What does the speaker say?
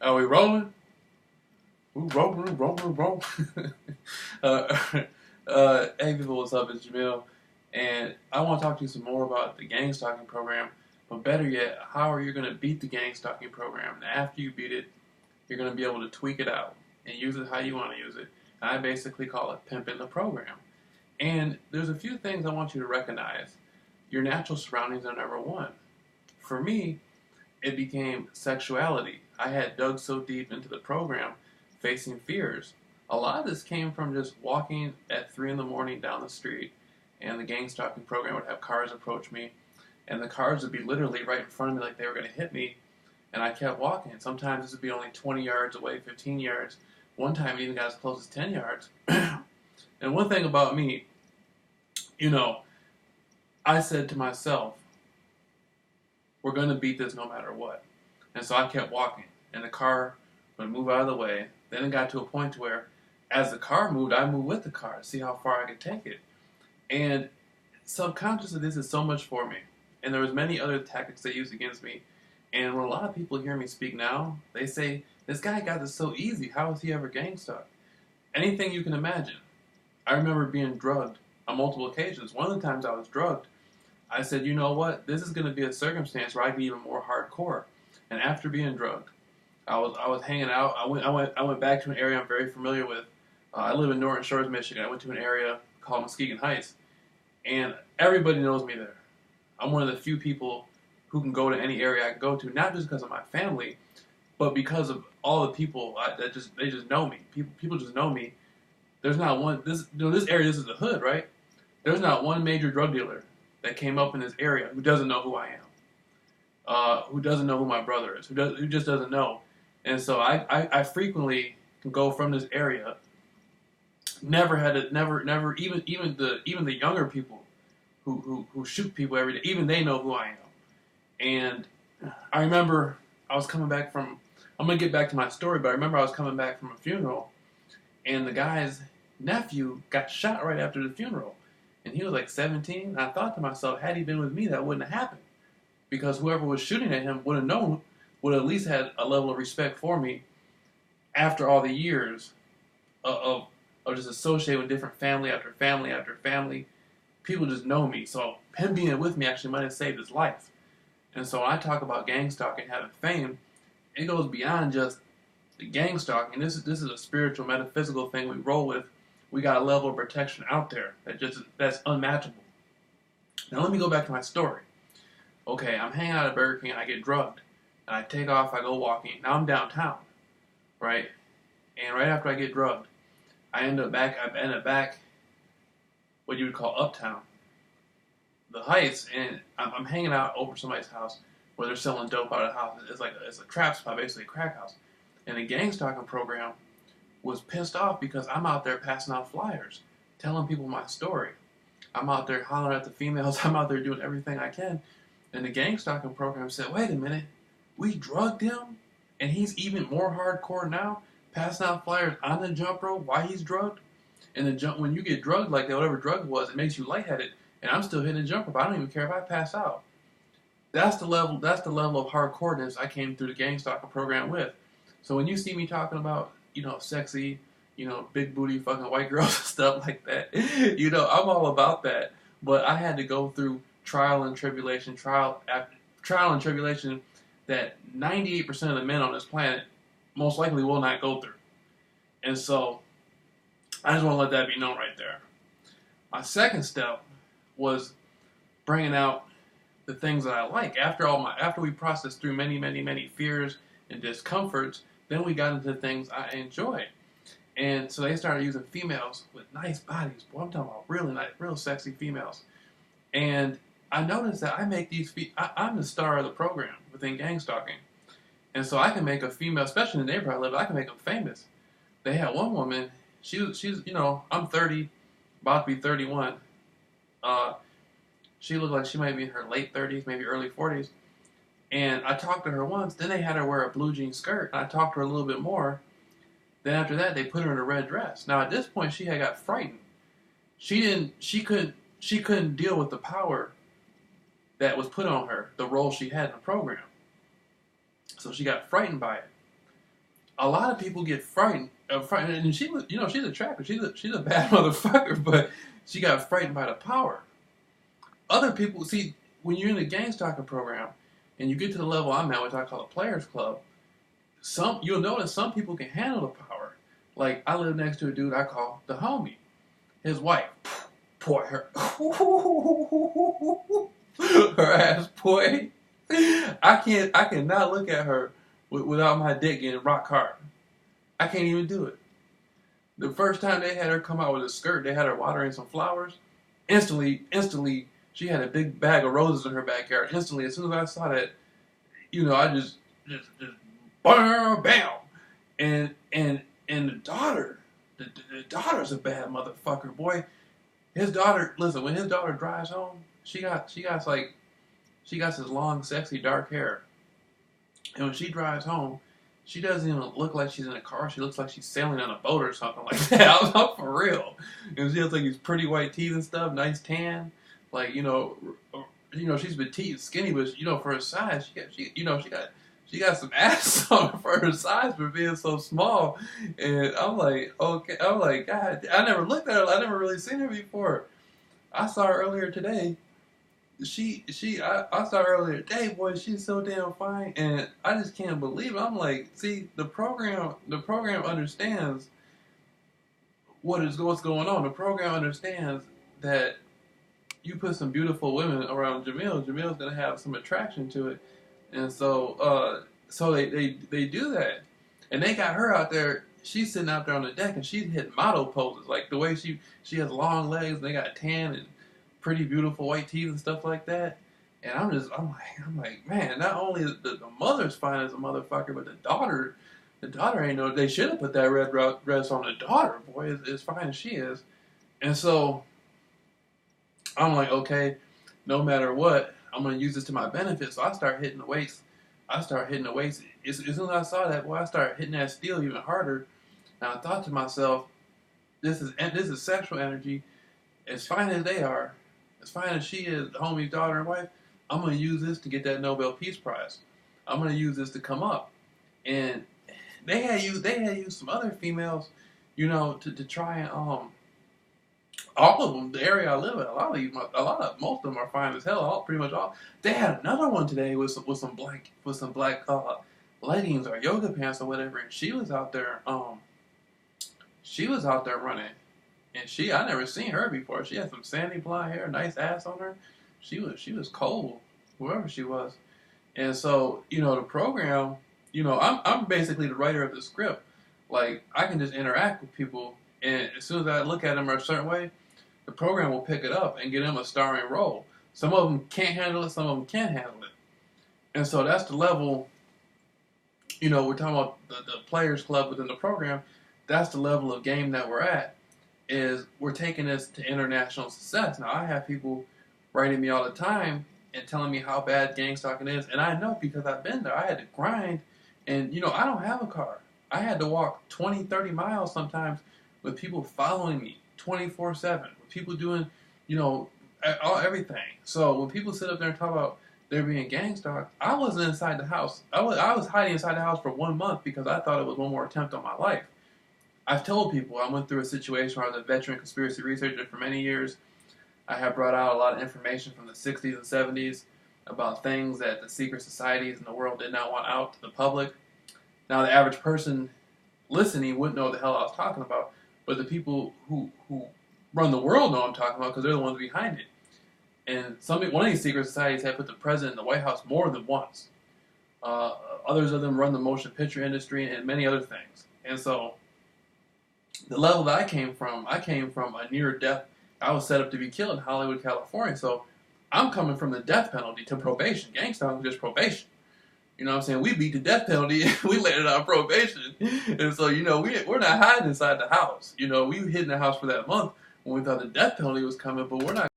Are we rolling? Ooh, roll. uh, hey people, what's up? It's Jameel, and I want to talk to you some more about the gang stalking program. But better yet, how are you going to beat the gang stalking program? And after you beat it, you're going to be able to tweak it out and use it how you want to use it. And I basically call it pimping the program. And there's a few things I want you to recognize. Your natural surroundings are number one. For me, it became sexuality. I had dug so deep into the program, facing fears. A lot of this came from just walking at 3 in the morning down the street, and the gang stalking program would have cars approach me, and the cars would be literally right in front of me like they were going to hit me, and I kept walking. Sometimes this would be only 20 yards away, 15 yards. One time it even got as close as 10 yards. And one thing about me, I said to myself, we're going to beat this no matter what. And so I kept walking, and the car would move out of the way. Then it got to a point where, as the car moved, I moved with the car to see how far I could take it. And subconsciously, this is so much for me. And there was many other tactics they used against me. And when a lot of people hear me speak now, they say, this guy got this so easy. How was he ever gang stalked? Anything you can imagine. I remember being drugged on multiple occasions. One of the times I was drugged, I said, you know what? This is going to be a circumstance where I be even more hardcore. And after being drugged, I was hanging out. I went back to an area I'm very familiar with. I live in Norton Shores, Michigan. I went to an area called Muskegon Heights, and everybody knows me there. I'm one of the few people who can go to any area I can go to, not just because of my family, but because of all the people that they just know me. People just know me. There's not one. This area. This is the hood, right? There's not one major drug dealer that came up in this area who doesn't know who I am, who doesn't know who my brother is, who just doesn't know. And so I frequently can go from this area. Never even the younger people who shoot people every day, even they know who I am. And I remember I was coming back from. I'm gonna get back to my story, but I remember I was coming back from a funeral, and the guy's nephew got shot right after the funeral. And he was like 17. And I thought to myself, had he been with me, that wouldn't have happened. Because whoever was shooting at him would have known, would at least had a level of respect for me after all the years of just associating with different family after family after family. People just know me. So him being with me actually might have saved his life. And so when I talk about gang stalking having fame, it goes beyond just the gang stalking. This is a spiritual, metaphysical thing we roll with. We got a level of protection out there that's unmatchable. Now let me go back to my story. Okay, I'm hanging out at Burger King and I get drugged. And I take off, I go walking. Now I'm downtown, right? And right after I get drugged, I end up back what you would call uptown. The Heights, and I'm hanging out over somebody's house where they're selling dope out of the house. It's a trap spot, basically a crack house. And the gang stalking program was pissed off because I'm out there passing out flyers, telling people my story. I'm out there hollering at the females. I'm out there doing everything I can. And the gang stalking program said, wait a minute, we drugged him? And he's even more hardcore now, passing out flyers on the jump rope while he's drugged? And when you get drugged like that, whatever drug it was, it makes you lightheaded. And I'm still hitting the jump rope. I don't even care if I pass out. That's the level of hardcoreness I came through the gang stalking program with. So when you see me talking about, sexy, big booty fucking white girls and stuff like that, I'm all about that. But I had to go through trial and tribulation that 98% of the men on this planet most likely will not go through. And so I just want to let that be known right there. My second step was bringing out the things that I like. After we processed through many, many, many fears and discomforts, then we got into things I enjoyed. And so they started using females with nice bodies. Boy, I'm talking about really nice, real sexy females. And I noticed that I'm the star of the program within gang stalking. And so I can make a female, especially in the neighborhood I live, I can make them famous. They had one woman, she's I'm 30, about to be 31. She looked like she might be in her late 30s, maybe early 40s. And I talked to her once. Then they had her wear a blue jean skirt. And I talked to her a little bit more. Then after that, they put her in a red dress. Now at this point, she had got frightened. She couldn't deal with the power that was put on her, the role she had in the program. So she got frightened by it. a lot of people get frightened. Frightened, and she was, she's attractive. She's a bad motherfucker, but she got frightened by the power. Other people see when you're in the gang stalking program, and you get to the level I'm at, which I call a players club. You'll notice some people can handle the power. Like I live next to a dude I call the homie. His wife, boy, her ass, boy. I cannot look at her without my dick getting rock hard. I can't even do it. The first time they had her come out with a skirt, they had her watering some flowers. Instantly, she had a big bag of roses in her backyard. Instantly, as soon as I saw that, I just bam, bam, and the daughter's a bad motherfucker, boy. His daughter, listen, when his daughter drives home, she got this long, sexy, dark hair, and when she drives home, she doesn't even look like she's in a car. She looks like she's sailing on a boat or something like that. I'm for real. And she has like these pretty white teeth and stuff, nice tan. Like she's petite, skinny, but for her size, she got some ass on her for her size for being so small. And I'm like, okay, I'm like, God, I never looked at her. I never really seen her before. I saw her earlier today. I saw her earlier today, boy, she's so damn fine, and I just can't believe it. I'm like, see, the program understands what's going on. The program understands that you put some beautiful women around Jameel's gonna have some attraction to it, and so they do that, and they got her out there. She's sitting out there on the deck, and she's hitting model poses, like the way she has long legs, and they got tan and pretty beautiful white teeth and stuff like that. And I'm like, man, not only the mother's fine as a motherfucker, but the daughter ain't no. They should have put that red dress on the daughter. Boy, as fine as she is. And so I'm like, okay, no matter what, I'm gonna use this to my benefit. So I start hitting the weights. As soon as I saw that, boy, I started hitting that steel even harder. And I thought to myself, this is sexual energy. As fine as they are, as fine as she is, the homie's daughter and wife, I'm going to use this to get that Nobel Peace Prize. I'm going to use this to come up. And they had used some other females, to try and all of them. The area I live in, most of them are fine as hell. Pretty much all. They had another one today with some black leggings or yoga pants or whatever, and she was out there running. And I never seen her before. She had some sandy blonde hair, nice ass on her. She was cold, whoever she was. And so, the program, I'm basically the writer of the script. Like, I can just interact with people, and as soon as I look at them a certain way, the program will pick it up and get them a starring role. Some of them can't handle it, some of them can handle it. And so that's the level, we're talking about the players club within the program. That's the level of game that we're at. Is we're taking this to international success. Now, I have people writing me all the time and telling me how bad gang stalking is, and I know because I've been there. I had to grind, and I don't have a car. I had to walk 20, 30 miles sometimes with people following me 24/7, with people doing, everything. So when people sit up there and talk about they're being gang stalked, I wasn't inside the house. I was hiding inside the house for 1 month because I thought it was one more attempt on my life. I've told people I went through a situation where I was a veteran conspiracy researcher for many years. I have brought out a lot of information from the 60s and 70s about things that the secret societies in the world did not want out to the public. Now, the average person listening wouldn't know what the hell I was talking about, but the people who run the world know what I'm talking about because they're the ones behind it. And one of these secret societies had put the president in the White House more than once. Others of them run the motion picture industry and many other things. And so the level that I came from a near death. I was set up to be killed in Hollywood, California. So I'm coming from the death penalty to probation. Gang stalking is just probation. You know what I'm saying? We beat the death penalty. We landed on probation. And so, we're not hiding inside the house. We hid in the house for that month when we thought the death penalty was coming, but we're not.